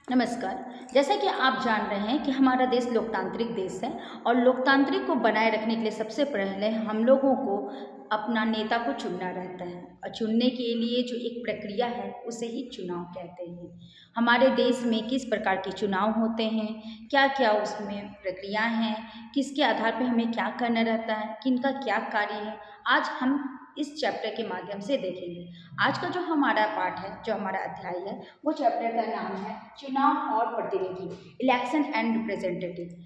नमस्कार। जैसा कि आप जान रहे हैं कि हमारा देश लोकतांत्रिक देश है और लोकतांत्रिक को बनाए रखने के लिए सबसे पहले हम लोगों को अपना नेता को चुनना रहता है और चुनने के लिए जो एक प्रक्रिया है उसे ही चुनाव कहते हैं। हमारे देश में किस प्रकार के चुनाव होते हैं, क्या क्या उसमें प्रक्रिया हैं, किसके आधार पर हमें क्या करना रहता है, किनका क्या कार्य है, आज हम इस चैप्टर के माध्यम से देखेंगे। आज का जो हमारा पाठ है, जो हमारा अध्याय है, वो चैप्टर का नाम है चुनाव और प्रतिनिधि, इलेक्शन एंड रिप्रेजेंटेटिव।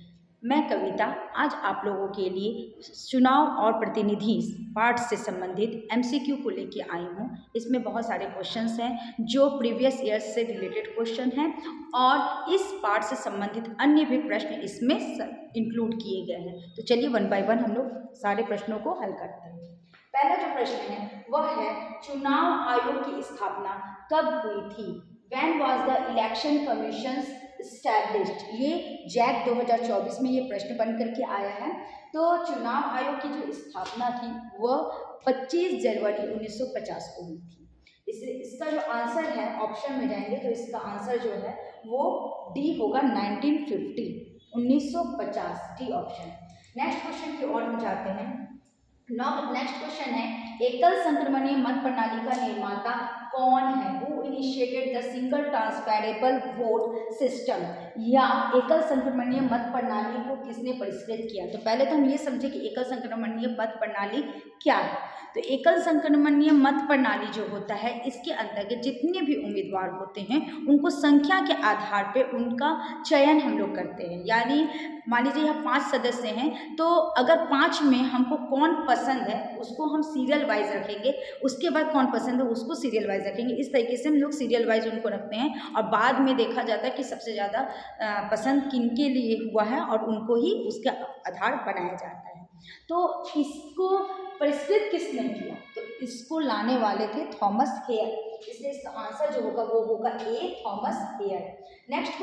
मैं कविता आज आप लोगों के लिए चुनाव और प्रतिनिधि पाठ से संबंधित एमसीक्यू को लेके आई हूँ। इसमें बहुत सारे क्वेश्चंस हैं जो प्रीवियस ईयर से रिलेटेड क्वेश्चन हैं और इस पाठ से संबंधित अन्य भी प्रश्न इसमें इंक्लूड किए गए हैं। तो चलिए वन बाय वन हम लोग सारे प्रश्नों को हल करते हैं। पहला जो प्रश्न है वह है चुनाव आयोग की स्थापना कब हुई थी? When was the election commission established? ये जैक 2024 में ये प्रश्न बन करके आया है। तो चुनाव आयोग की जो स्थापना थी वह 25 जनवरी 1950 को हुई थी। इसका जो आंसर है, ऑप्शन में जाएंगे तो इसका आंसर जो है वो डी होगा, 1950 डी ऑप्शन। नेक्स्ट क्वेश्चन की ओर हम जाते हैं। नेक्स्ट क्वेश्चन है एकल संक्रमणीय मत प्रणाली का निर्माता कौन है? Who initiated the single transferable vote system, या एकल संक्रमणीय मत प्रणाली को किसने परिष्कृत किया? तो पहले तो हम ये समझे कि एकल संक्रमणीय मत प्रणाली क्या है। तो एकल संक्रमणीय मत प्रणाली जो होता है, इसके अंतर्गत जितने भी उम्मीदवार होते हैं उनको संख्या के आधार पर उनका चयन हम लोग करते हैं। यानी मान लीजिए यहाँ 5 सदस्य हैं, तो अगर 5 में हमको कौन पसंद है उसको हम सीरियल वाइज रखेंगे, उसके बाद कौन पसंद है उसको सीरियल वाइज रखेंगे। इस तरीके से हम लोग सीरियल वाइज उनको रखते हैं और बाद में देखा जाता है कि सबसे ज़्यादा पसंद किनके लिए हुआ है और उनको ही उसका आधार बनाया जाता है। तो इसको परिष्कृत किसने किया? तो इसको लाने वाले थे थॉमस हेयर, इसलिए इसका आंसर जो होगा वो होगा ए, थॉमस हेयर। नेक्स्ट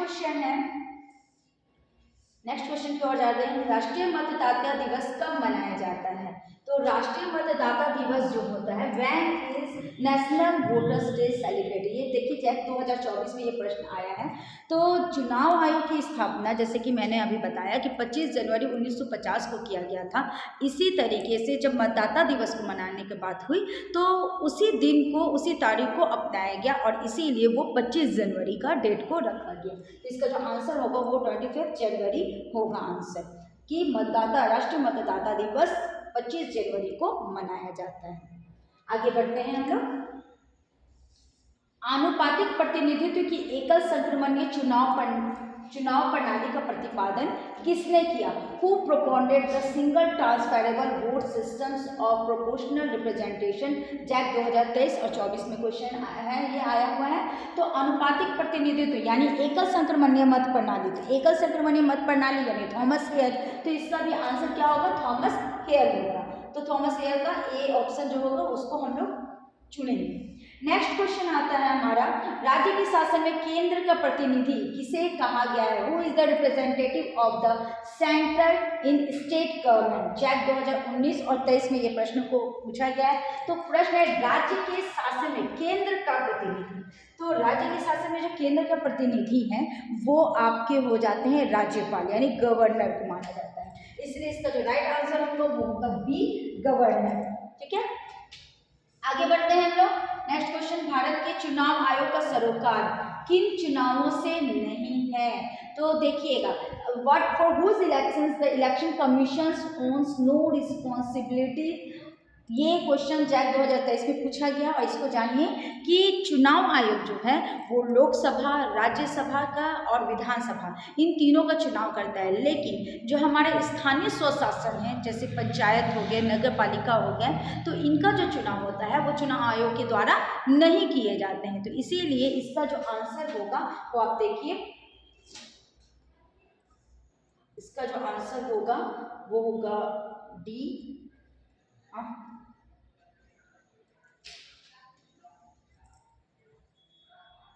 क्वेश्चन की ओर जाते हैं। राष्ट्रीय मतदाता दिवस कब मनाया जाता है? तो राष्ट्रीय मतदाता दिवस जो होता है when is national voters day celebrated. ये देखिए जैक 2024 में ये प्रश्न आया है। तो चुनाव आयोग की स्थापना, जैसे कि मैंने अभी बताया कि 25 जनवरी 1950 को किया गया था। इसी तरीके से जब मतदाता दिवस को मनाने की बात हुई तो उसी दिन को, उसी तारीख को अपनाया गया और इसीलिए वो 25 जनवरी का डेट को रखा गया। तो इसका जो आंसर होगा वो 25 जनवरी होगा आंसर, कि राष्ट्रीय मतदाता दिवस 25 जनवरी को मनाया जाता है। आगे बढ़ते हैं हम लोग। आनुपातिक प्रतिनिधित्व की एकल संक्रमणीय चुनाव प्रणाली का प्रतिपादन किसने किया? Who propounded the single transferable vote systems of proportional representation. JAC 2023 और 24 में क्वेश्चन है, ये आया हुआ है। तो अनुपातिक प्रतिनिधित्व यानी एकल संक्रमणीय मत प्रणाली, तो एकल संक्रमणीय मत प्रणाली यानी थॉमस हेयर, तो इसका भी आंसर क्या होगा? थॉमस हेयर होगा। तो थॉमस हेयर का ए ऑप्शन जो होगा उसको हम लोग चुनेंगे। नेक्स्ट क्वेश्चन आता है हमारा, राज्य के शासन में केंद्र का प्रतिनिधि किसे कहा गया है? Who is the representative of the centre in state government. JAC 2019 और 23 में ये प्रश्न को पूछा गया है। तो प्रश्न है राज्य के शासन में केंद्र का प्रतिनिधि। तो राज्य के शासन में जो केंद्र का प्रतिनिधि है वो आपके हो जाते हैं राज्यपाल, यानी गवर्नर को माना जाता है। इसलिए इसका जो राइट आंसर होगा वो होगा बी, गवर्नर। ठीक है, आगे बढ़ते हैं हम लोग। नेक्स्ट क्वेश्चन, भारत के चुनाव आयोग का सरोकार किन चुनावों से नहीं है? तो देखिएगा, what for whose elections the election commission owns no responsibility. ये क्वेश्चन जैक 2023 में पूछा गया और इसको जानिए कि चुनाव आयोग जो है वो लोकसभा, राज्यसभा का और विधानसभा, इन तीनों का चुनाव करता है। लेकिन जो हमारे स्थानीय स्वशासन है, जैसे पंचायत हो गए, नगर पालिका हो गए, तो इनका जो चुनाव होता है वो चुनाव आयोग के द्वारा नहीं किए जाते हैं। तो इसीलिए इसका जो आंसर होगा वो आप देखिए, इसका जो आंसर होगा वो होगा डी,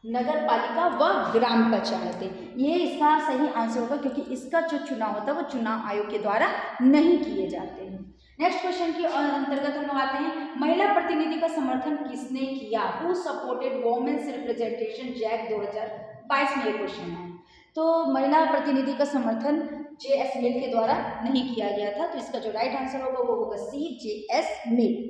नगर पालिका व ग्राम पंचायतें। ये इसका सही आंसर होगा क्योंकि इसका जो चुनाव होता है वो चुनाव आयोग के द्वारा नहीं किए जाते हैं। नेक्स्ट क्वेश्चन के अंतर्गत हम लोग आते हैं, महिला प्रतिनिधि का समर्थन किसने किया? Who supported women's representation. JAC 2022 में ये क्वेश्चन है। तो महिला प्रतिनिधि का समर्थन JS मिल के द्वारा नहीं किया गया था, तो इसका जो राइट आंसर होगा वो होगा C, JS मिल।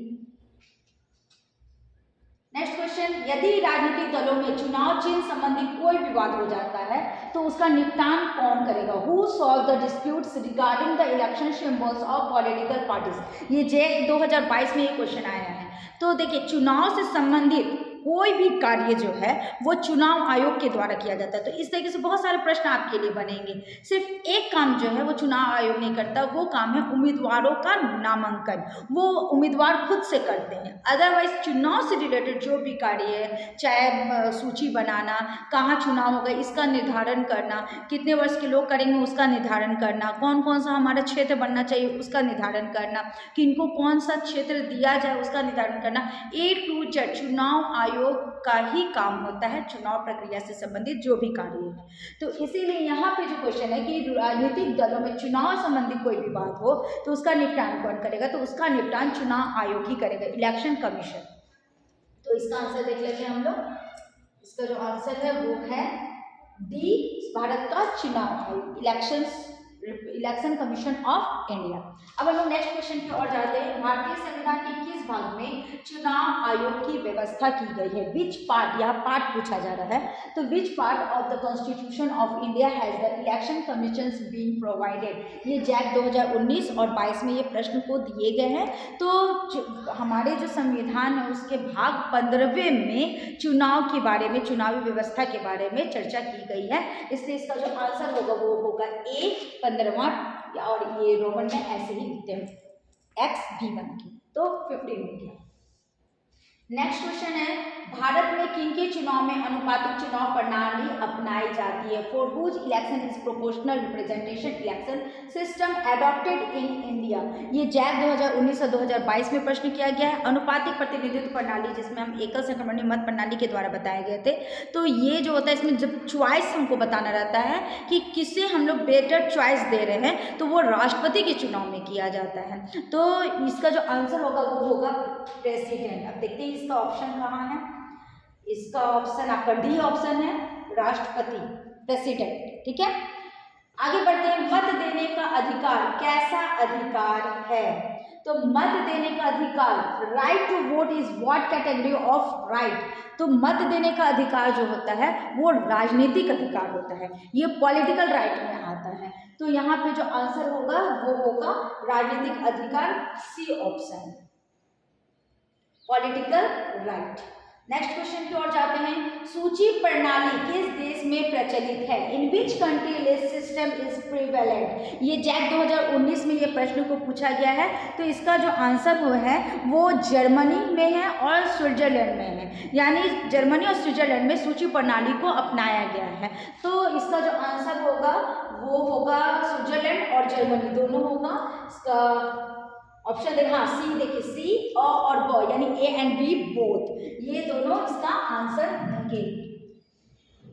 नेक्स्ट क्वेश्चन, यदि राजनीतिक दलों में चुनाव चिन्ह संबंधी कोई विवाद हो जाता है तो उसका निपटान कौन करेगा? Who solve the disputes regarding the election symbols of political parties. ये JEC 2022 में ये क्वेश्चन आया है। तो देखिए, चुनाव से संबंधित कोई भी कार्य जो है वो चुनाव आयोग के द्वारा किया जाता है। तो इस तरीके से बहुत सारे प्रश्न आपके लिए बनेंगे। सिर्फ एक काम जो है वो चुनाव आयोग नहीं करता, वो काम है उम्मीदवारों का नामांकन, वो उम्मीदवार खुद से करते हैं। अदरवाइज चुनाव से रिलेटेड जो भी कार्य है, चाहे सूची बनाना, कहाँ चुनाव होगा इसका निर्धारण करना, कितने वर्ष के लोग करेंगे उसका निर्धारण करना, कौन कौन सा हमारा क्षेत्र बनना चाहिए उसका निर्धारण करना, किनको कौन सा क्षेत्र दिया जाए उसका निर्धारण करना, A to Z चुनाव आयोग का ही काम होता है चुनाव प्रक्रिया से संबंधित जो भी कार्य है। तो इसीलिए यहाँ पे जो क्वेश्चन है कि राजनीतिक दलों में चुनाव संबंधी कोई भी बात हो तो उसका निपटान कौन करेगा? तो उसका निपटान चुनाव आयोग ही करेगा, इलेक्शन कमीशन। तो इसका आंसर देख लेते हैं हम लोग। इसका जो आंसर है वो है डी, भारत का चुनाव आयोग, इलेक्शन कमीशन ऑफ इंडिया। अब हम लोग नेक्स्ट क्वेश्चन की ओर जाते हैं। भारतीय संविधान के किस भाग में चुनाव आयोग की व्यवस्था की गई है? विच पार्ट, यह पार्ट पूछा जा रहा है। तो which part of the constitution of India has the election commission been provided? ये JEC 2019 और 22 में ये प्रश्न को दिए गए हैं। तो हमारे जो संविधान है उसके भाग 15वें में चुनाव के बारे में, चुनावी व्यवस्था के बारे में चर्चा की गई है। इसलिए इसका जो आंसर होगा वो होगा A 15वां, और ये रोमन में ऐसे ही लिखते हैं X भी बन के, तो 15 हो गया। नेक्स्ट क्वेश्चन है, भारत में किन के चुनाव में अनुपातिक चुनाव प्रणाली अपनाई जाती है? For whose election is proportional representation election system adopted in India? ये JEC 2019 और 2022 में प्रश्न किया गया है। अनुपातिक प्रतिनिधित्व प्रणाली, जिसमें हम एकल संक्रमणीय मत प्रणाली के द्वारा बताए गए थे। तो ये जो होता है इसमें जब चॉइस हमको बताना रहता है कि किसे हम लोग बेटर चॉइस दे रहे हैं, तो वो राष्ट्रपति के चुनाव में किया जाता है। तो इसका जो आंसर होगा वो होगा प्रेसिडेंट। अब देखते हैं इसका ऑप्शन कहाँ है। इसका ऑप्शन आपका डी ऑप्शन है, राष्ट्रपति, प्रेसिडेंट। ठीक है, आगे बढ़ते हैं। मत देने का अधिकार कैसा अधिकार है? तो मत देने का अधिकार, right to vote is what category of right? तो मत देने का अधिकार जो होता है वो राजनीतिक अधिकार होता है, ये पॉलिटिकल राइट में आता है। तो यहाँ पे जो आंसर होगा वो होगा राजनीतिक अधिकार, C option, political right. Next question की ओर जाते हैं। सूची प्रणाली किस देश में प्रचलित है? In which country list system is prevalent? ये JEC 2019 में ये प्रश्न को पूछा गया है। तो इसका जो आंसर वो है वो जर्मनी में है और स्विट्जरलैंड में है, यानी जर्मनी और स्विट्जरलैंड में सूची प्रणाली को अपनाया गया है। तो इसका जो आंसर होगा वो होगा स्विट्जरलैंड और जर्मनी दोनों होगा। इसका ऑप्शन देखिए, हाँ सी, देखिए सी और ब, यानी A and B बोथ, ये दोनों इसका आंसर होंगे।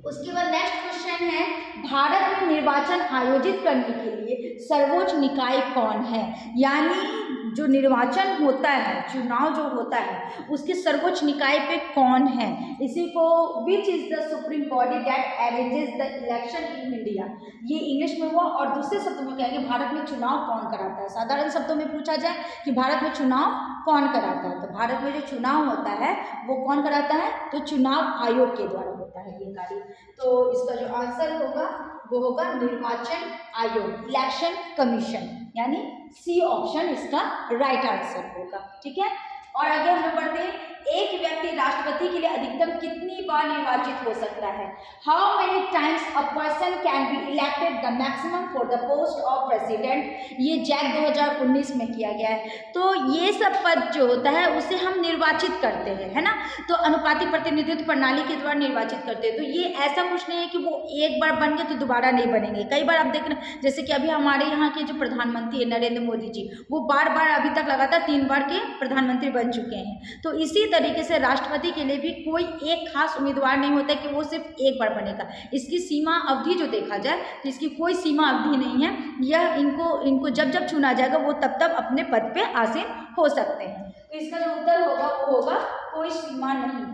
उसके बाद नेक्स्ट क्वेश्चन है, भारत में निर्वाचन आयोजित करने के लिए सर्वोच्च निकाय कौन है? यानी जो निर्वाचन होता है, चुनाव जो होता है, उसके सर्वोच्च निकाय पे कौन है? इसी को which is the supreme body that arranges the election in India? ये इंग्लिश में हुआ, और दूसरे शब्दों में कहेंगे भारत में चुनाव कौन कराता है। साधारण शब्दों में पूछा जाए कि भारत में चुनाव कौन कराता है, तो भारत में जो चुनाव होता है वो कौन कराता है? तो चुनाव आयोग के द्वारा होता है ये कार्य। तो इसका जो आंसर होगा वो होगा निर्वाचन आयोग, इलेक्शन कमीशन, यानी सी ऑप्शन इसका राइट आंसर होगा। ठीक है, और आगे हम लोग बढ़ते हैं। एक व्यक्ति राष्ट्रपति के लिए अधिकतम कितनी बार निर्वाचित हो सकता है? How many times a person can be elected the maximum for the post of president? ये JEC 2019 में किया गया है। तो ये सब पद जो होता है उसे हम निर्वाचित करते हैं, है ना। तो अनुपातिक प्रतिनिधित्व प्रणाली के द्वारा निर्वाचित करते हैं। तो ये ऐसा कुछ नहीं है कि वो एक बार बन गए तो दोबारा नहीं बनेंगे। कई बार आप देखना, जैसे कि अभी हमारे यहाँ के जो प्रधानमंत्री है नरेंद्र मोदी जी, वो बार बार अभी तक लगातार 3 बार के प्रधानमंत्री बन चुके हैं। तो इसी तरीके से राष्ट्रपति के लिए भी कोई एक खास उम्मीदवार नहीं होता कि वो सिर्फ एक बार बनेगा। इसकी सीमा अवधि जो देखा जाए तो इसकी कोई सीमा अवधि नहीं है। यह इनको जब जब चुना जाएगा वो तब तब अपने पद पे आसीन हो सकते हैं। तो इसका जो उत्तर होगा वो होगा कोई सीमा नहीं,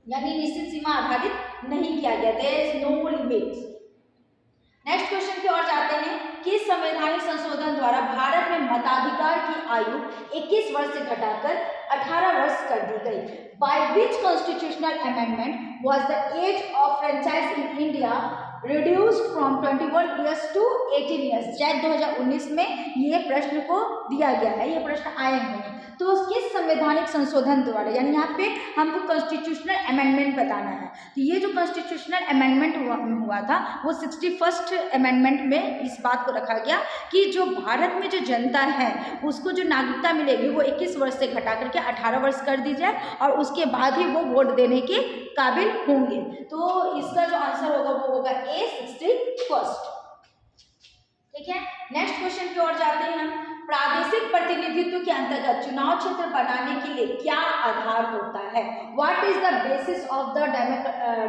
यानी निश्चित सीमा आधारित नहीं किया गया, there is no limit. Next question की ओर जाते हैं। किस संवैधानिक संशोधन द्वारा भारत में मताधिकार की आयु 21 वर्ष से घटाकर 18 वर्ष कर दी गई? By which constitutional amendment was the age of franchise in India reduced from 21 years to 18 years? JAC 2019 में ये प्रश्न को दिया गया है, ये प्रश्न आए हुए हैं। तो किस संवैधानिक संशोधन द्वारा, यानी यहाँ पे हमको कॉन्स्टिट्यूशनल अमेंडमेंट बताना है। तो ये जो कॉन्स्टिट्यूशनल अमेंडमेंट हुआ था वो 61st अमेंडमेंट में इस बात को रखा गया कि जो भारत में जो जनता है उसको जो नागरिकता मिलेगी वो 21 वर्ष से घटा करके 18 वर्ष कर दी जाए और उसके बाद ही वो वोट देने के काबिल होंगे। तो इसका जो आंसर होगा वो होगा ए 61st। ठीक है, नेक्स्ट क्वेश्चन की ओर जाते हैं हम। प्रादेशिक प्रतिनिधित्व के अंतर्गत चुनाव क्षेत्र बनाने के लिए क्या आधार होता है? What is the basis of the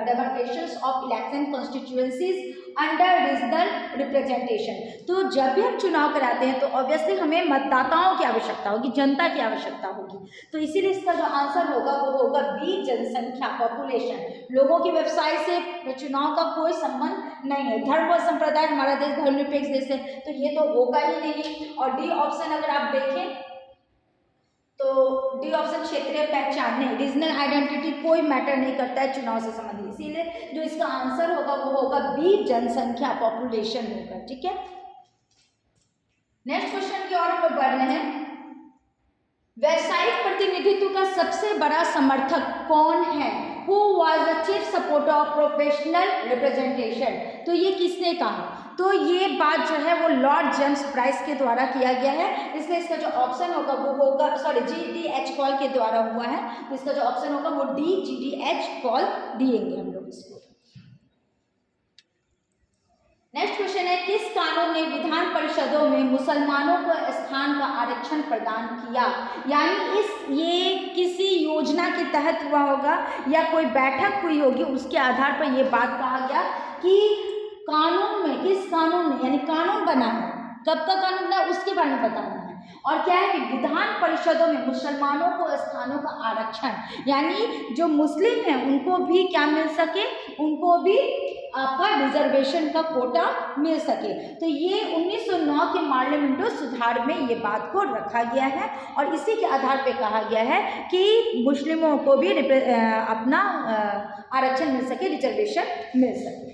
demarcation of election constituencies under regional representation? तो जब भी हम चुनाव कराते हैं तो ऑब्वियसली हमें मतदाताओं की आवश्यकता होगी, जनता की आवश्यकता होगी। तो इसीलिए इसका जो आंसर होगा वो होगा बी, जनसंख्या, पॉपुलेशन। लोगों की व्यवसाय से चुनाव का कोई संबंध नहीं है। धर्म व संप्रदाय, हमारा देश धर्मनिरपेक्ष देश है, तो ये तो होगा ही नहीं। और डी ऑप्शन अगर आप देखें तो डी ऑप्शन क्षेत्रीय पहचान नहीं, रीजनल आइडेंटिटी कोई मैटर नहीं करता है चुनाव से संबंधित। इसीलिए जो इसका आंसर होगा वो होगा बी, जनसंख्या, पॉपुलेशन होगा। ठीक है, नेक्स्ट क्वेश्चन की ओर हम लोग बढ़ रहे हैं। व्यावसायिक प्रतिनिधित्व का सबसे बड़ा समर्थक कौन है? Who was the chief supporter of professional representation? तो ये किसने कहा? तो ये बात जो है वो लॉर्ड जेम्स प्राइस के द्वारा किया गया है, इसलिए इसका जो ऑप्शन होगा वो होगा GDH कॉल के द्वारा हुआ है, तो इसका जो ऑप्शन होगा वो GDH कॉल दिएंगे हम लोग इसको। नेक्स्ट क्वेश्चन है, किस कानून ने विधान परिषदों में मुसलमानों को स्थान का आरक्षण प्रदान किया? यानी ये किसी योजना के तहत हुआ होगा या कोई बैठक हुई होगी, उसके आधार पर यह बात कहा गया कि कानून में, किस कानून में, यानी कानून बना है, कब का कानून बना उसके बारे में बताना है। और क्या है कि विधान परिषदों में मुसलमानों को स्थानों का आरक्षण, यानी जो मुस्लिम हैं उनको भी क्या मिल सके, उनको भी आपका रिजर्वेशन का कोटा मिल सके। तो ये 1909 के पार्लियामेंटो सुधार में ये बात को रखा गया है और इसी के आधार पे कहा गया है कि मुस्लिमों को भी अपना आरक्षण मिल सके, रिजर्वेशन मिल सके।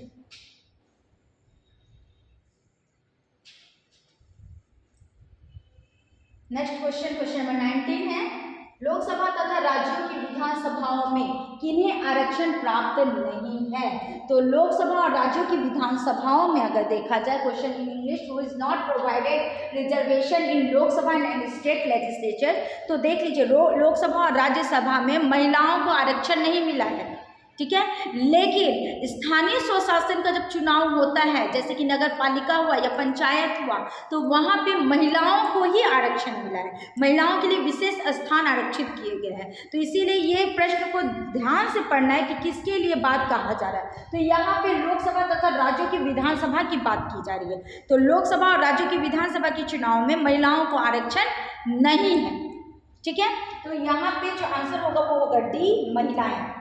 नेक्स्ट क्वेश्चन, क्वेश्चन नंबर 19 है, लोकसभा तथा राज्यों की विधानसभाओं में किन्हें आरक्षण प्राप्त नहीं है? तो लोकसभा और राज्यों की विधानसभाओं में अगर देखा जाए, question in English, who is not provided reservation in Lok Sabha and state legislature? तो देख लीजिए, लोकसभा और राज्यसभा में महिलाओं को आरक्षण नहीं मिला है। ठीक है, लेकिन स्थानीय स्वशासन का जब चुनाव होता है, जैसे कि नगर पालिका हुआ या पंचायत हुआ, तो वहाँ पे महिलाओं को ही आरक्षण मिला है, महिलाओं के लिए विशेष स्थान आरक्षित किए गए हैं। तो इसीलिए ये प्रश्न को ध्यान से पढ़ना है कि किसके लिए बात कहा जा रहा है। तो यहाँ पे लोकसभा तथा राज्यों की विधानसभा की बात की जा रही है। तो लोकसभा और राज्यों की विधानसभा के चुनाव में महिलाओं को आरक्षण नहीं है। ठीक है, तो यहाँ पे जो आंसर होगा वो होगा डी, महिलाएं।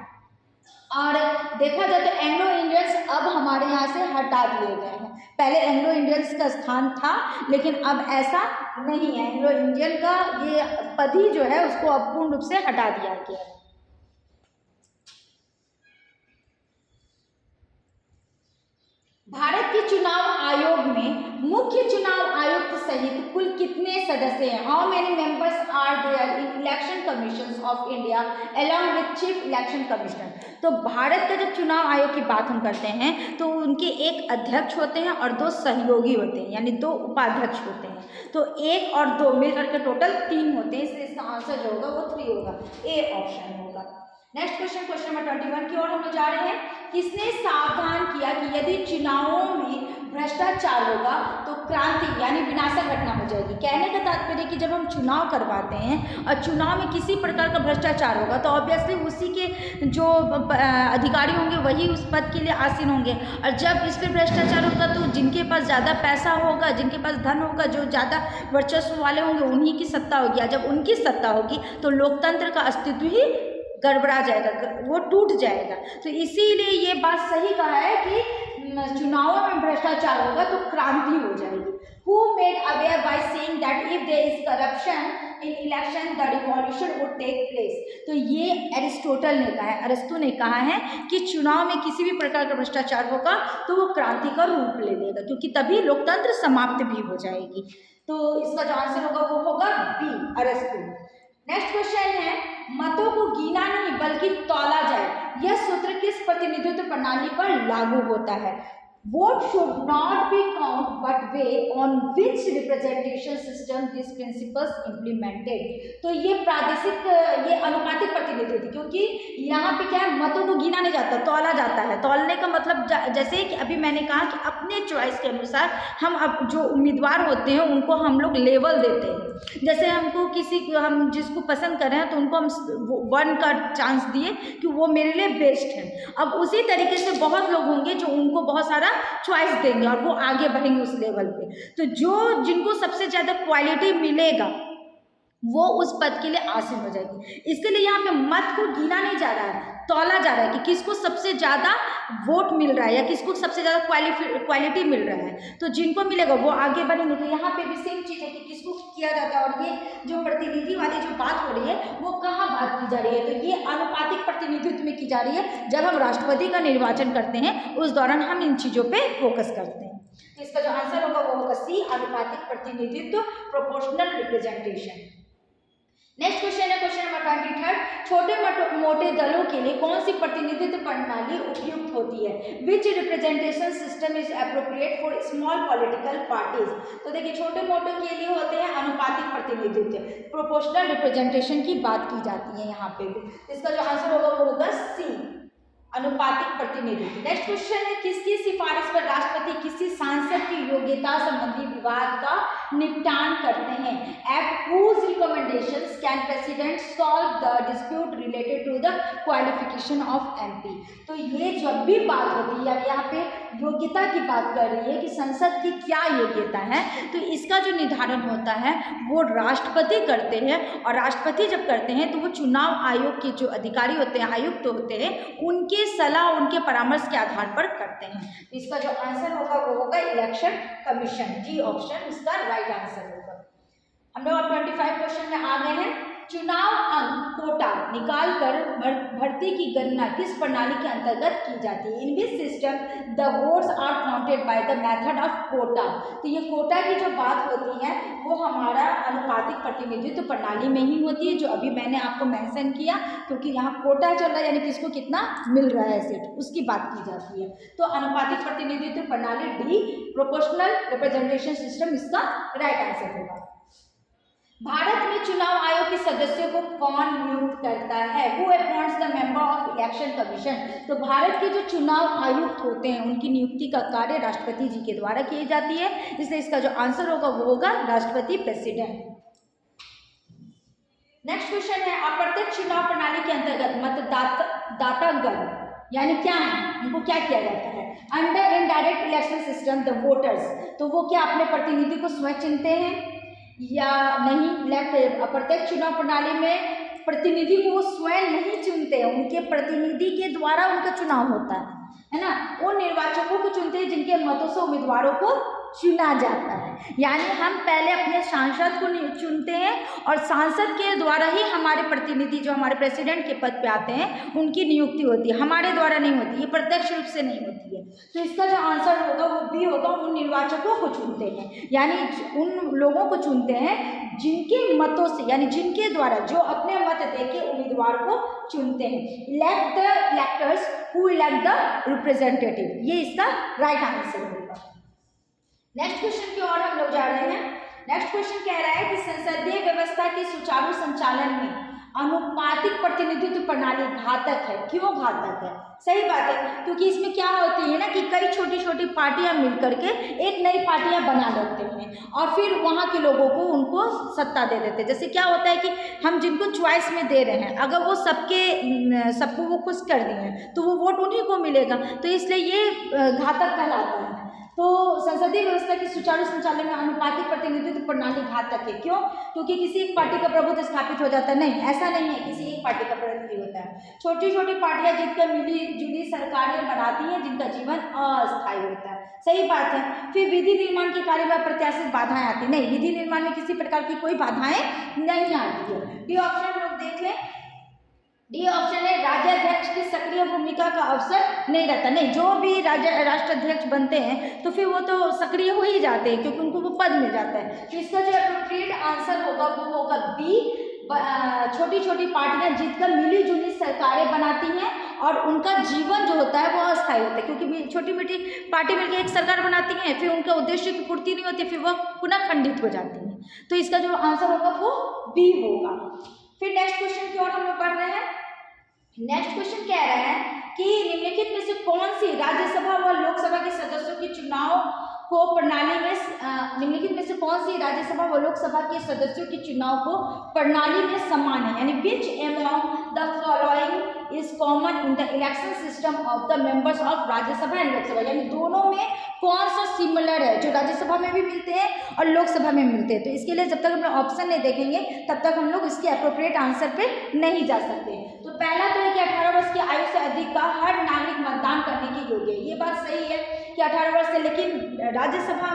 और देखा जाए तो एंग्लो इंडियंस अब हमारे यहाँ से हटा दिए गए हैं। पहले एंग्लो इंडियंस का स्थान था, लेकिन अब ऐसा नहीं है। एंग्लो इंडियन का ये पद ही जो है उसको अब पूर्ण रूप से हटा दिया गया है। भारत के चुनाव आयोग में मुख्य चुनाव आयुक्त सहित कुल कितने सदस्य हैं? How many members are there in election commission of India along with chief election commissioner? तो भारत का जब चुनाव आयोग की बात हम करते हैं तो उनके एक अध्यक्ष होते हैं और 2 सहयोगी होते हैं, यानी 2 उपाध्यक्ष होते हैं। तो 1 और 2 मिलकर के टोटल 3 होते हैं, इसलिए इसका आंसर जो होगा वो 3 होगा, ए ऑप्शन होगा। नेक्स्ट क्वेश्चन, क्वेश्चन नंबर 21 की ओर हम लोग जा रहे हैं। किसने सावधान किया कि यदि चुनावों में भ्रष्टाचार होगा तो क्रांति यानी विनाशक घटना हो जाएगी? कहने का तात्पर्य कि जब हम चुनाव करवाते हैं और चुनाव में किसी प्रकार का भ्रष्टाचार होगा तो ऑब्वियसली उसी के जो अधिकारी होंगे वही उस पद के लिए आसीन होंगे, और जब इस पर भ्रष्टाचार होगा तो जिनके पास ज़्यादा पैसा होगा, जिनके पास धन होगा, जो ज़्यादा वर्चस्व वाले होंगे उन्हीं की सत्ता होगी। जब उनकी सत्ता होगी तो लोकतंत्र का अस्तित्व ही गड़बड़ा जाएगा, वो टूट जाएगा। तो इसीलिए ये बात सही कहा है कि चुनावों में भ्रष्टाचार होगा तो क्रांति हो जाएगी। Who made aware by saying that if there is corruption in election the revolution would take place? तो ये एरिस्टोटल ने कहा है, अरस्तु ने कहा है कि चुनाव में किसी भी प्रकार का भ्रष्टाचार होगा तो वो क्रांति का रूप ले लेगा, क्योंकि तभी लोकतंत्र समाप्त भी हो जाएगी। तो इसका जो आंसर होगा वो होगा बी, अरस्तु। नेक्स्ट क्वेश्चन है, मतों को गिना नहीं बल्कि तौला जाए, यह सूत्र किस प्रतिनिधित्व प्रणाली पर लागू होता है? Vote should not be count but weigh on which representation system these principles implemented। तो ये प्रादेशिक, ये अनुपातिक प्रतिनिधित्व थी, क्योंकि यहाँ पे क्या है, मतों को गिना नहीं जाता, तौला जाता है। तौलने का मतलब जैसे कि अभी मैंने कहा कि अपने चॉइस के अनुसार हम अब जो उम्मीदवार होते हैं उनको हम लोग लेवल देते हैं। जैसे हमको हम जिसको पसंद कर रहे हैं तो उनको हम 1 का चांस दिए कि वो मेरे लिए बेस्ट है। अब उसी तरीके से बहुत लोग होंगे जो उनको बहुत सारा चॉइस देंगे और वो आगे बढ़ेंगे उस लेवल पे। तो जिनको सबसे ज़्यादा क्वालिटी मिलेगा वो उस पद के लिए आसीन हो जाएगी। इसके लिए यहाँ पे मत को गिना नहीं जा रहा है, तौला जा रहा है कि किसको सबसे ज़्यादा वोट मिल रहा है या किसको सबसे ज़्यादा क्वालिटी मिल रहा है। तो जिनको मिलेगा वो आगे बढ़ेंगे। तो यहाँ पे भी सेम चीज़ है कि किसको किया जाता है। और ये जो प्रतिनिधि वाली जो बात हो रही है वो कहाँ बात की जा रही है? तो ये अनुपातिक प्रतिनिधित्व में की जा रही है। जब हम राष्ट्रपति का निर्वाचन करते हैं उस दौरान हम इन चीज़ों पर फोकस करते हैं। तो इसका जो आंसर होगा वो होगा सी, अनुपातिक प्रतिनिधित्व, प्रोपोर्शनल रिप्रेजेंटेशन। नेक्स्ट क्वेश्चन है क्वेश्चन नंबर 23, छोटे मोटे दलों के लिए कौन सी प्रतिनिधित्व प्रणाली उपयुक्त होती है? Which representation system is appropriate for small political parties? तो देखिए छोटे मोटे के लिए होते हैं अनुपातिक प्रतिनिधित्व, प्रोपोर्शनल रिप्रेजेंटेशन की बात की जाती है यहाँ पे भी। इसका जो आंसर होगा वो होगा सी, अनुपातिक प्रतिनिधित्व। नेक्स्ट क्वेश्चन है, किसकी सिफारिश पर राष्ट्रपति किसी सांसद की योग्यता संबंधी विवाद का निपटान करते हैं? At whose recommendations can president solve the dispute related to the qualification of MP? तो ये जब भी बात होती है यहाँ पे योग्यता की बात कर रही है कि संसद की क्या योग्यता है, तो इसका जो निर्धारण होता है वो राष्ट्रपति करते हैं। और राष्ट्रपति जब करते हैं तो वो चुनाव आयोग के जो अधिकारी होते हैं, आयुक्त होते हैं, उनके सलाह, उनके परामर्श के आधार पर करते हैं। तो इसका जो आंसर होगा वो होगा इलेक्शन कमीशन, डी ऑप्शन इसका राइट आंसर होगा। हम लोग 25 क्वेश्चन में आ गए हैं। चुनाव अंक कोटा निकाल कर भर्ती की गणना किस प्रणाली के अंतर्गत की जाती है? In which system the votes are counted by the method of quota? तो ये कोटा की जो बात होती है वो हमारा अनुपातिक प्रतिनिधित्व प्रणाली में ही होती है, जो अभी मैंने आपको मेंशन किया, क्योंकि यहाँ कोटा चल रहा है यानी किसको कितना मिल रहा है सीट, उसकी बात की जाती है। तो अनुपातिक प्रतिनिधित्व प्रणाली डी, प्रोपोर्शनल रिप्रेजेंटेशन सिस्टम इसका राइट आंसर होगा। भारत में चुनाव आयोग के सदस्यों को कौन नियुक्त करता है? Who appoints the member of election commission? तो भारत के जो चुनाव आयुक्त होते हैं उनकी नियुक्ति का कार्य राष्ट्रपति जी के द्वारा की जाती है, इसलिए इसका जो आंसर होगा वो होगा राष्ट्रपति प्रेसिडेंट। नेक्स्ट क्वेश्चन है, अप्रत्यक्ष चुनाव प्रणाली के अंतर्गत मतदातागण यानी क्या है, उनको क्या किया जाता है? Under indirect election system the voters, तो वो क्या अपने प्रतिनिधि को स्वयं चुनते हैं या नहीं? अप्रत्यक्ष चुनाव प्रणाली में प्रतिनिधि को वो स्वयं नहीं चुनते हैं, उनके प्रतिनिधि के द्वारा उनका चुनाव होता है ना। उन निर्वाचकों को चुनते हैं जिनके मतों से उम्मीदवारों को चुना जाता है। यानी हम पहले अपने सांसद को चुनते हैं और सांसद के द्वारा ही हमारे प्रतिनिधि जो हमारे प्रेसिडेंट के पद पे आते हैं उनकी नियुक्ति होती है, हमारे द्वारा नहीं होती, ये प्रत्यक्ष रूप से नहीं होती है। तो इसका जो आंसर होगा वो भी होगा, उन निर्वाचकों को चुनते हैं, यानी उन लोगों को चुनते हैं जिनके मतों से, यानी जिनके द्वारा, जो अपने मत देके उम्मीदवार को चुनते हैं। Elect the electors who elect the representative, ये इसका राइट आंसर होगा। नेक्स्ट क्वेश्चन की ओर हम लोग जा रहे हैं। नेक्स्ट क्वेश्चन कह रहा है कि संसदीय व्यवस्था के सुचारू संचालन में अनुपातिक प्रतिनिधित्व प्रणाली घातक है। क्यों घातक है? सही बात है, क्योंकि इसमें क्या होती है ना कि कई छोटी छोटी पार्टियां मिलकर के एक नई पार्टियां बना देते हैं और फिर वहां के लोगों को उनको सत्ता दे देते हैं। जैसे क्या होता है कि हम जिनको चॉइस में दे रहे हैं, अगर वो सबको वो खुश कर दिए हैं तो वो वोट उन्हीं को मिलेगा, तो इसलिए ये घातक कहलाता है। तो संसद संसदीय व्यवस्था की सुचारू संचालन में अनुपातिक प्रतिनिधित्व प्रणाली घातक है। क्यों? क्योंकि किसी एक पार्टी का प्रभुत्व स्थापित हो जाता है। नहीं, ऐसा नहीं है किसी एक पार्टी का प्रतिनिधि होता है। छोटी छोटी पार्टियां जीतकर मिली जुली सरकारें बनाती हैं जिनका जीवन अस्थायी होता है। सही बात है। फिर विधि निर्माण के कार्य में अप्रत्याशित बाधाएं आती नहीं, विधि निर्माण में किसी प्रकार की कोई बाधाएं नहीं आती है। डी ऑप्शन लोग देख लें। डी ऑप्शन है राज्याध्यक्ष की सक्रिय भूमिका का अवसर नहीं रहता। नहीं, जो भी राष्ट्राध्यक्ष बनते हैं तो फिर वो तो सक्रिय हो ही जाते हैं क्योंकि उनको वो पद मिल जाता है। तो इसका जो एप्रोप्रिएट आंसर होगा वो होगा बी। छोटी छोटी पार्टियां जीतकर मिली जुली सरकारें बनाती हैं और उनका जीवन जो होता है वो अस्थायी होता है क्योंकि छोटी मोटी पार्टी मिलकर एक सरकार बनाती हैं, फिर उनके उद्देश्य की पूर्ति नहीं होती, फिर वह पुनः खंडित हो जाती हैं। तो इसका जो आंसर होगा वो बी होगा। फिर नेक्स्ट क्वेश्चन की ओर हम लोग पढ़ रहे हैं। नेक्स्ट क्वेश्चन कह रहा है कि निम्नलिखित में से कौन सी राज्यसभा व लोकसभा के सदस्यों के चुनाव को प्रणाली में निम्नलिखित में से कौन सी राज्यसभा व लोकसभा के सदस्यों के चुनाव को प्रणाली में समान है, यानी which among the following is common in the election system of the members of Rajya Sabha and Lok Sabha, यानी दोनों में कौन सा सिमिलर है जो राज्यसभा में भी मिलते हैं और लोकसभा में मिलते हैं। तो इसके लिए जब तक हम लोग ऑप्शन नहीं देखेंगे तब तक हम लोग इसके अप्रोप्रिएट आंसर पे नहीं जा सकते। तो पहला तो है कि 18 वर्ष की आयु से अधिक का हर नागरिक मतदान करने के योग्य है। ये बात सही है कि 18 वर्ष से, लेकिन राज्यसभा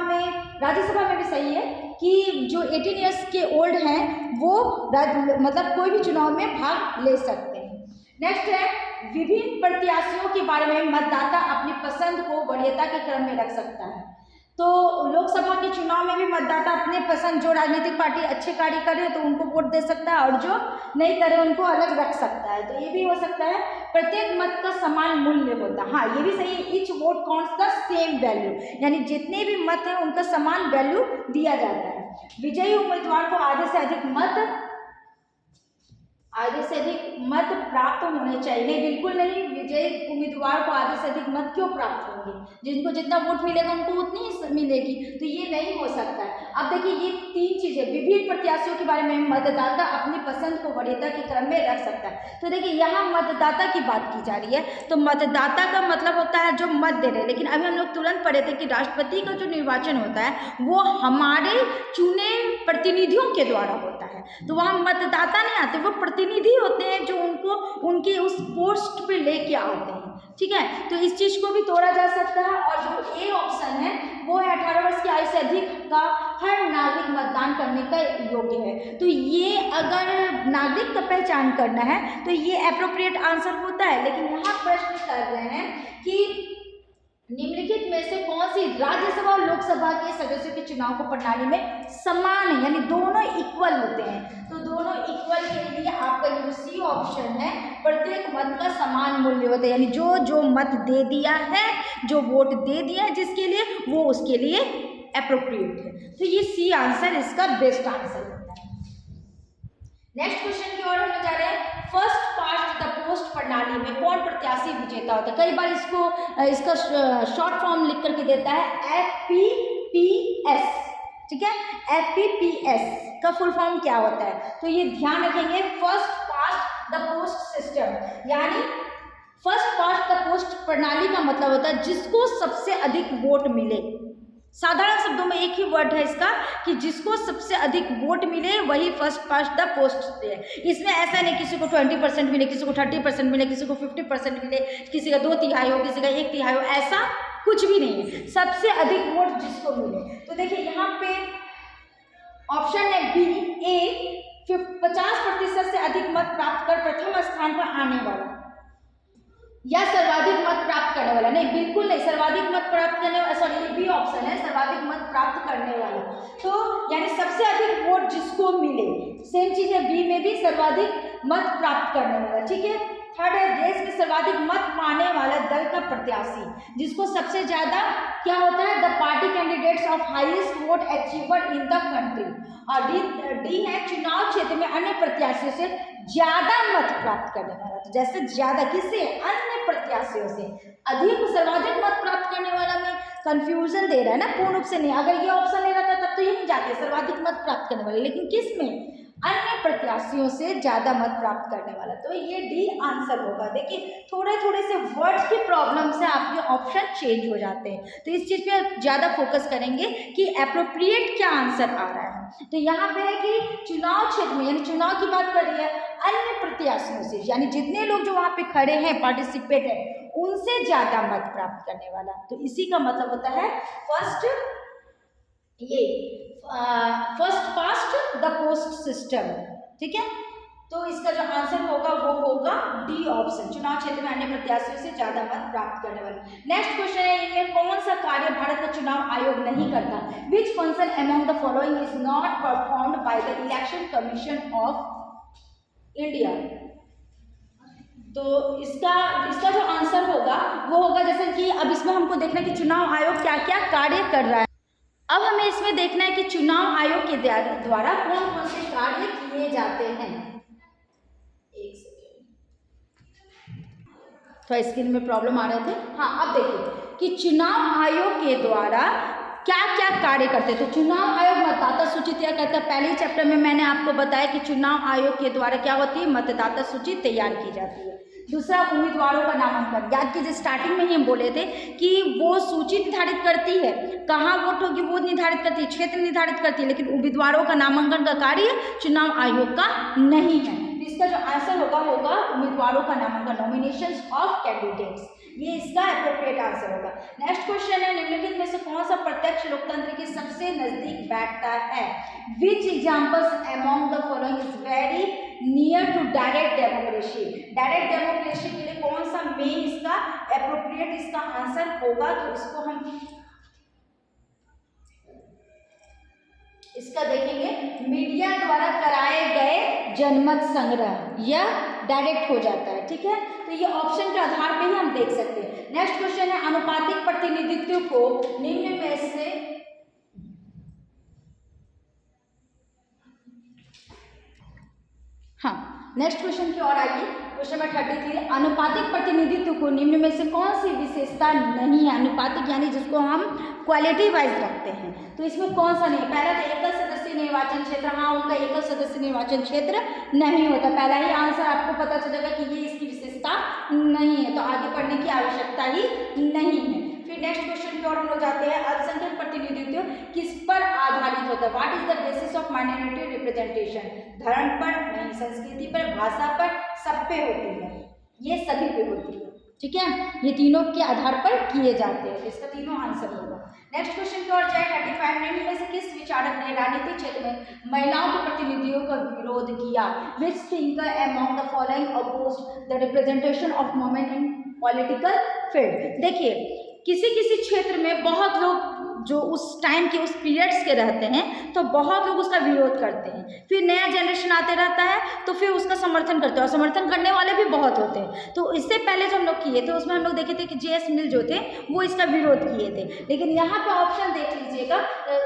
में भी सही है कि जो 18 ईयर्स के ओल्ड हैं वो मतलब कोई भी चुनाव में भाग ले सकते हैं। नेक्स्ट है विभिन्न प्रत्याशियों के बारे में मतदाता अपनी पसंद को वरीयता के क्रम में रख सकता है। तो लोकसभा के चुनाव में भी मतदाता अपने पसंद, जो राजनीतिक पार्टी अच्छे कार्य करे तो उनको वोट दे सकता है और जो नहीं करे उनको अलग रख सकता है। तो ये भी हो सकता है। प्रत्येक मत का समान मूल्य होता है। हाँ, ये भी सही है। Each vote counts the same value, यानी जितने भी मत हैं उनका समान वैल्यू दिया जाता है। विजयी उम्मीदवार को आधे से अधिक मत प्राप्त होने चाहिए। नहीं, बिल्कुल नहीं। विजयी उम्मीदवार को आधे से अधिक मत क्यों प्राप्त होंगे? जिनको जितना वोट मिलेगा उनको उतनी ही मिलेगी, तो ये नहीं हो सकता है। अब देखिए ये तीन चीजें, विभिन्न प्रत्याशियों के बारे में मतदाता अपनी पसंद को वरीयता के क्रम में रख सकता है। तो देखिए यहाँ मतदाता की बात की जा रही है, तो मतदाता का मतलब होता है जो मत दे रहे हैं। लेकिन अभी हम लोग तुरंत पढ़े थे कि राष्ट्रपति का जो निर्वाचन होता है वो हमारे चुने प्रतिनिधियों के द्वारा होता है। तो वहाँ मतदाता नहीं आते, वो प्रतिनिधि होते हैं जो उनको उनके उस पोस्ट पे लेके आते हैं। ठीक है, तो इस चीज को भी तोड़ा जा सकता है। और जो ए ऑप्शन है वो है 18 वर्ष की आयु से अधिक का हर नागरिक मतदान करने का योग्य है। तो ये अगर नागरिक का पहचान करना है तो ये एप्रोप्रिएट आंसर होता है। लेकिन यहाँ प्रश्न कर रहे हैं कि निम्नलिखित में से कौन सी राज्यसभा और लोकसभा के सदस्यों के चुनाव को प्रणाली में समान है, यानी दोनों इक्वल होते हैं। तो दोनों इक्वल के लिए आपका जो सी ऑप्शन है, प्रत्येक मत का समान मूल्य होता है, यानी जो मत दे दिया है, जो वोट दे दिया है जिसके लिए, वो उसके लिए एप्रोप्रिएट है। तो ये सी आंसर इसका बेस्ट आंसर होता है। नेक्स्ट क्वेश्चन की ओर हम जा रहे हैं। फर्स्ट पास्ट द पोस्ट प्रणाली में कौन प्रत्याशी विजेता होता है? कई बार इसका शॉर्ट फॉर्म लिख करके देता है FPPS। ठीक है, FPPS का फुल फॉर्म क्या होता है? तो ये ध्यान रखेंगे, first past the post system, यानी फर्स्ट पास्ट द पोस्ट प्रणाली का मतलब होता है जिसको सबसे अधिक वोट मिले। साधारण शब्दों में एक ही वर्ड है इसका कि जिसको सबसे अधिक वोट मिले वही फर्स्ट पास्ट द पोस्ट है। इसमें ऐसा नहीं किसी को 20% मिले, किसी को 30% मिले, किसी को 50% मिले, किसी का 2/3 हो, किसी का 1/3 हो, ऐसा कुछ भी नहीं है। सबसे अधिक वोट जिसको मिले। तो देखिए यहाँ पे ऑप्शन है बी, ए 50% से अधिक मत प्राप्त कर प्रथम स्थान पर आने वाला, या सर्वाधिक मत प्राप्त करने वाला। नहीं, बिल्कुल नहीं, सर्वाधिक मत प्राप्त करने वाला, सॉरी ये बी ऑप्शन है, सर्वाधिक मत प्राप्त करने वाला। तो यानी सबसे अधिक वोट जिसको मिले, सेम चीज है बी में भी, सर्वाधिक मत प्राप्त करने वाला। ठीक है, थर्ड है देश में सर्वाधिक मत पाने वाला दल का प्रत्याशी, जिसको सबसे ज्यादा क्या होता है, the party candidates of highest vote achiever in the country. और डी है चुनाव क्षेत्र में अन्य प्रत्याशियों से ज्यादा मत प्राप्त करने वाला। तो जैसे ज्यादा किससे, अन्य प्रत्याशियों से अधिक, सर्वाधिक मत प्राप्त करने वाला में कंफ्यूजन दे रहा है ना, पूर्ण रूप से नहीं। अगर ये ऑप्शन ले रहा था तब तो ये नहीं जाते, सर्वाधिक मत प्राप्त करने वाले। लेकिन किस में, अन्य प्रत्याशियों से ज़्यादा मत प्राप्त करने वाला। तो ये डी आंसर होगा। देखिए थोड़े थोड़े से वर्ड्स की प्रॉब्लम से आपके ऑप्शन चेंज हो जाते हैं, तो इस चीज़ पे ज़्यादा फोकस करेंगे कि एप्रोप्रिएट क्या आंसर आ रहा है। तो यहाँ पे है कि चुनाव क्षेत्र में, यानी चुनाव की बात कर रही है, अन्य प्रत्याशियों से, यानी जितने लोग जो वहाँ पे खड़े हैं, पार्टिसिपेट है, उनसे ज़्यादा मत प्राप्त करने वाला। तो इसी का मतलब होता है फर्स्ट, ये first past the post system. ठीक है, तो इसका जो आंसर होगा वो होगा डी ऑप्शन, चुनाव क्षेत्र में अन्य प्रत्याशियों से ज्यादा मत प्राप्त करने वाले। नेक्स्ट क्वेश्चन है, इनमें कौन सा कार्य भारत का चुनाव आयोग नहीं करता? Which function among the following is not performed by the election commission of India? तो इसका जो आंसर होगा वो होगा, जैसे कि अब इसमें हमको देखना है कि चुनाव आयोग क्या क्या कार्य कर रहा है। अब हमें इसमें देखना है कि चुनाव आयोग के द्वारा कौन कौन से कार्य किए जाते हैं। एक सेकेंड, तो स्क्रीन में प्रॉब्लम आ रहे थे। हाँ, अब देखिए कि चुनाव आयोग के द्वारा क्या क्या कार्य करते हैं। तो चुनाव आयोग मतदाता सूची तैयार करता है। पहले ही चैप्टर में मैंने आपको बताया कि चुनाव आयोग के द्वारा क्या होती है, मतदाता सूची तैयार की जाती है। दूसरा, उम्मीदवारों का नामांकन। याद कीजिए स्टार्टिंग में ही हम बोले थे कि वो सूची निर्धारित करती है, कहाँ वोट होगी वो निर्धारित करती है, क्षेत्र निर्धारित करती है, लेकिन उम्मीदवारों का नामांकन का कार्य चुनाव आयोग का नहीं है। तो इसका जो आंसर होगा उम्मीदवारों का नामांकन, नॉमिनेशन ऑफ कैंडिडेट्स, ये इसका एप्रोप्रिएट आंसर होगा। नेक्स्ट क्वेश्चन है, निम्नलिखित में से कौन सा प्रत्यक्ष लोकतंत्र के सबसे नजदीक बैठता है? Which examples among the following is very near to direct democracy? Direct democracy के लिए कौन सा मेन इसका एप्रोप्रिएट इसका आंसर होगा? तो इसका देखेंगे, मीडिया द्वारा कराए गए जनमत संग्रह, यह डायरेक्ट हो जाता है। ठीक है, तो ये ऑप्शन के आधार पे ही हम देख सकते हैं। नेक्स्ट क्वेश्चन है, आनुपातिक प्रतिनिधित्व को निम्न में से नेक्स्ट क्वेश्चन की ओर आइए। क्वेश्चन नंबर 33, अनुपातिक प्रतिनिधित्व को निम्न में से कौन सी विशेषता नहीं है? अनुपातिक यानी जिसको हम क्वालिटी वाइज रखते हैं, तो इसमें कौन सा नहीं? पहला तो एकल सदस्य निर्वाचन क्षेत्र, हाँ उनका एकल सदस्य निर्वाचन क्षेत्र नहीं होता। पहला ही आंसर आपको पता चलेगा कि ये इसकी विशेषता नहीं है, तो आगे पढ़ने की आवश्यकता ही नहीं है। फिर नेक्स्ट क्वेश्चन की ओर हम लोग जाते हैं, अल्पसंख्यक प्रतिनिधित्व किस पर आधारित होता है? What is the basis of minority representation? धर्म पर नहीं, संस्कृति पर, भाषा पर, सब पे होती है, ये सभी पे होती है। ठीक है, ये तीनों के आधार पर किए जाते हैं, इसका तीनों आंसर होगा। नेक्स्ट क्वेश्चन की ओर जाए, 35, निम्न में से किस विचारक ने राजनीतिक क्षेत्र में महिलाओं के प्रतिनिधियों का विरोध किया? Which thinker among the following opposed the representation of women in political field? देखिए किसी किसी क्षेत्र में बहुत लोग जो उस टाइम के उस पीरियड्स के रहते हैं, तो बहुत लोग उसका विरोध करते हैं। फिर नया जनरेशन आते रहता है तो फिर उसका समर्थन करते हैं, और समर्थन करने वाले भी बहुत होते हैं। तो इससे पहले जो हम लोग किए थे उसमें हम लोग देखे थे कि जे.एस. मिल जो थे वो इसका विरोध किए थे, लेकिन यहाँ पे ऑप्शन देख लीजिएगा,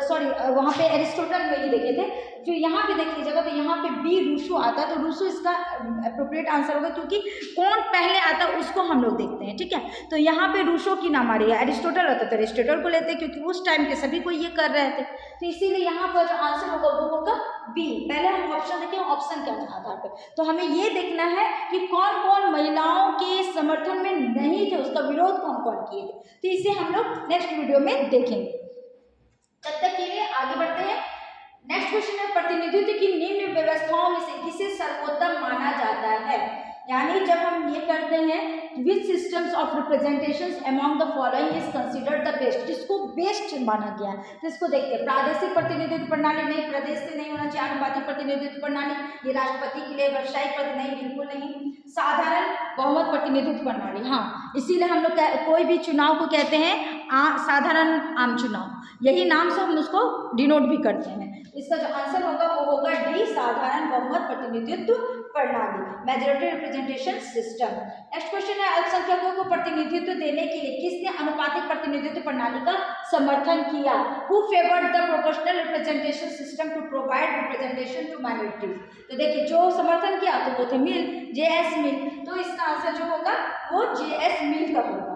सॉरी वहाँ पे एरिस्टोटल में ही देखे थे, जो यहाँ पे देख लीजिएगा तो यहाँ पे बी रूसो आता है, तो रूसो इसका अप्रोप्रिएट आंसर होगा, क्योंकि कौन पहले आता है उसको हम लोग देखते हैं। ठीक है, तो यहाँ पे रूसो की नाम आ रही है, एरिस्टोटल होता है तो एरिस्टोटल को लेते हैं, क्योंकि उस टाइम के सभी को ये कर रहे थे, तो इसीलिए यहाँ पर जो आंसर होगा वो होगा बी। पहले हम ऑप्शन देखें, ऑप्शन के आधार पर, तो हमें ये देखना है कि कौन कौन महिलाओं के समर्थन में नहीं थे, उसका विरोध कौन कौन किए थे, तो इसे हम लोग नेक्स्ट वीडियो में देखेंगे। तब तक के लिए आगे बढ़ते हैं। नेक्स्ट क्वेश्चन है, प्रतिनिधित्व की निम्न व्यवस्थाओं में से किसे सर्वोत्तम माना जाता है? यानी जब हम ये करते हैं, which systems of representation among the following is considered the best, जिसको बेस्ट माना गया है, तो इसको देखते हैं। प्रादेशिक प्रतिनिधित्व प्रणाली नहीं, प्रदेश से नहीं होना चाहिए। अनुपातिक प्रतिनिधित्व प्रणाली, ये राष्ट्रपति के लिए व्यावसायिक पद नहीं, बिल्कुल नहीं। साधारण बहुमत प्रतिनिधित्व प्रणाली, हाँ इसीलिए हम लोग कोई भी चुनाव को कहते हैं साधारण आम चुनाव, यही नाम से हम उसको डिनोट भी करते हैं। इसका जो आंसर होगा वो होगा डी, साधारण बहुमत प्रतिनिधित्व प्रणाली, majority representation system. Next question है, अल्पसंख्यकों को प्रतिनिधित्व देने के लिए किसने अनुपातिक प्रतिनिधित्व प्रणाली का समर्थन किया? Who favoured the proportional representation system to provide representation to minorities? तो देखिए जो समर्थन किया तो वो थे मिल, जे.एस. मिल, तो इसका आंसर जो होगा वो जे.एस. मिल का होगा।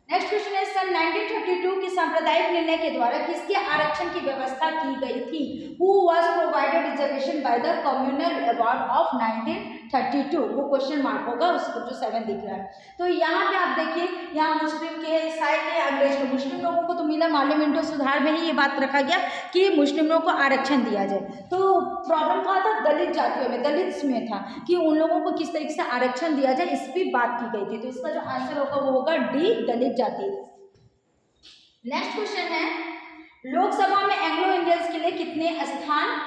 नेक्स्ट क्वेश्चन है, सन 1932 के सांप्रदायिक निर्णय के द्वारा किसके आरक्षण की व्यवस्था की गई थी? Who was provided reservation by the communal award of 1932? वो क्वेश्चन मार्क होगा, उसको जो 7 दिख रहा है। तो यहाँ पे आप देखिए, यहाँ मुस्लिम के, ईसाई के, अंग्रेज के, मुस्लिम लोगों को तो मिला, पार्लियामेंट्री सुधार में ही ये बात रखा गया कि मुस्लिम लोगों को आरक्षण दिया जाए। तो प्रॉब्लम कहाँ था? दलित जातियों में, दलित्स में था कि उन लोगों को किस तरीके से आरक्षण दिया जाए, इस पर बात की गई थी। तो इसका जो आंसर होगा वो होगा डी, दलित जाति। नेक्स्ट क्वेश्चन है, लोकसभा में एंग्लो इंडियंस के लिए कितने स्थान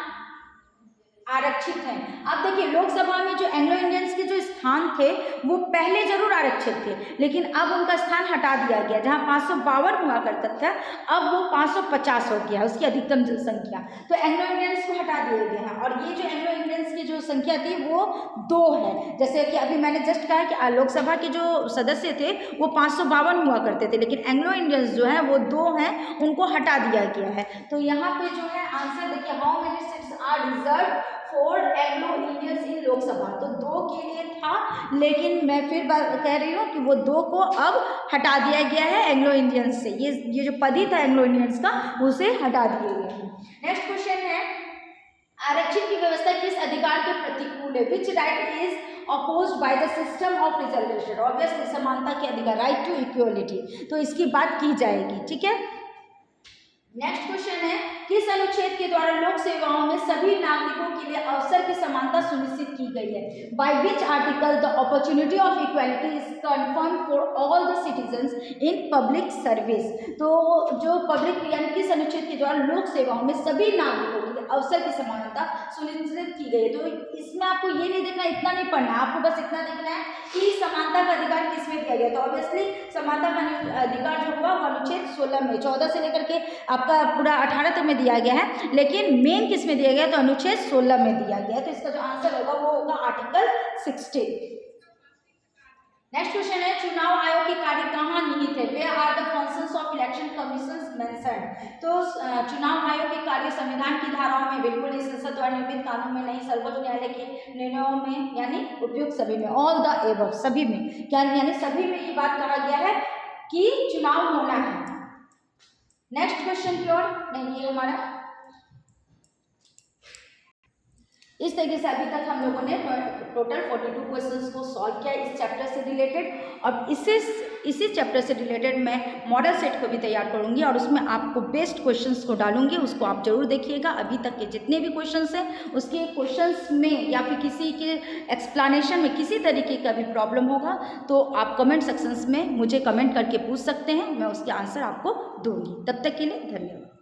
आरक्षित हैं? अब देखिए, लोकसभा में जो एंग्लो इंडियंस के जो स्थान थे वो पहले जरूर आरक्षित थे, लेकिन अब उनका स्थान हटा दिया गया। जहां 552 हुआ करता था, अब वो 550 हो गया, उसकी अधिकतम संख्या। तो एंग्लो इंडियंस को हटा दिया गया है। और ये जो एंग्लो इंडियंस की जो संख्या थी वो 2 है। जैसे कि अभी मैंने जस्ट कहा कि लोकसभा के जो सदस्य थे वो 552 हुआ करते थे, लेकिन एंग्लो इंडियंस जो है वो 2 हैं, उनको हटा दिया गया है। तो यहाँ पे जो है आंसर देखिए, how many seats are reserve for Anglo Indians in Lok Sabha? तो 2 के लिए था, लेकिन मैं फिर कह रही हूँ कि वो 2 को अब हटा दिया गया है एंग्लो इंडियंस से। ये जो पद ही था एंग्लो इंडियंस का, उसे हटा दिया गया है। नेक्स्ट क्वेश्चन है, आरक्षण की व्यवस्था किस अधिकार के प्रतिकूल है? Which right is opposed by the system of reservation? Obviously समानता के अधिकार, राइट टू इक्वलिटी। तो इसकी बात की जाएगी, ठीक है। नेक्स्ट क्वेश्चन है, किस अनुच्छेद के द्वारा लोक सेवाओं में सभी नागरिकों के लिए अवसर की समानता सुनिश्चित की गई है? By which article the opportunity of equality is confirm for all the citizens in public service? तो जो पब्लिक यानी किस अनुच्छेद के द्वारा लोक सेवाओं में सभी नागरिकों के लिए अवसर की समानता सुनिश्चित की गई है? तो इसमें आपको ये नहीं देखना, इतना नहीं पढ़ना, आपको बस इतना देखना है कि समानता का अधिकार किसमें दिया गया। तो ऑब्वियसली समानता का अधिकार जो हुआ वो अनुच्छेद 16 में, 14 से लेकर के आपका पूरा 18 तक में दिया गया है, लेकिन मेन किस में दिया गया? तो अनुच्छेद 16 में दिया गया है। तो इसका जो आंसर होगा वो होगा आर्टिकल 60। नेक्स्ट क्वेश्चन है, चुनाव आयोग के कार्य कहाँ निहित है? Where are the functions of election commissions mentioned? तो चुनाव आयोग के कार्य संविधान की धाराओं में बिल्कुल नहीं, संसद द्वारा निर्मित कानून में नहीं, सर्वोच्च न्यायालय के निर्णयों में यानी उपयुक्त सभी में, ऑल द एबव, सभी में, यानी सभी में ये बात कहा गया है कि चुनाव होना है। नेक्स्ट क्वेश्चन की ओर, नहीं ये हमारा इस तरीके से अभी तक हम लोगों ने टोटल 42 क्वेश्चंस को सॉल्व किया इस चैप्टर से रिलेटेड। और इसी चैप्टर से रिलेटेड मैं मॉडल सेट को भी तैयार करूंगी और उसमें आपको बेस्ट क्वेश्चंस को डालूंगी, उसको आप जरूर देखिएगा। अभी तक के जितने भी क्वेश्चंस हैं उसके क्वेश्चंस में या फिर किसी के एक्सप्लेनेशन में किसी तरीके का भी प्रॉब्लम होगा तो आप कमेंट सेक्शंस में मुझे कमेंट करके पूछ सकते हैं, मैं उसके आंसर आपको दूंगी। तब तक के लिए धन्यवाद।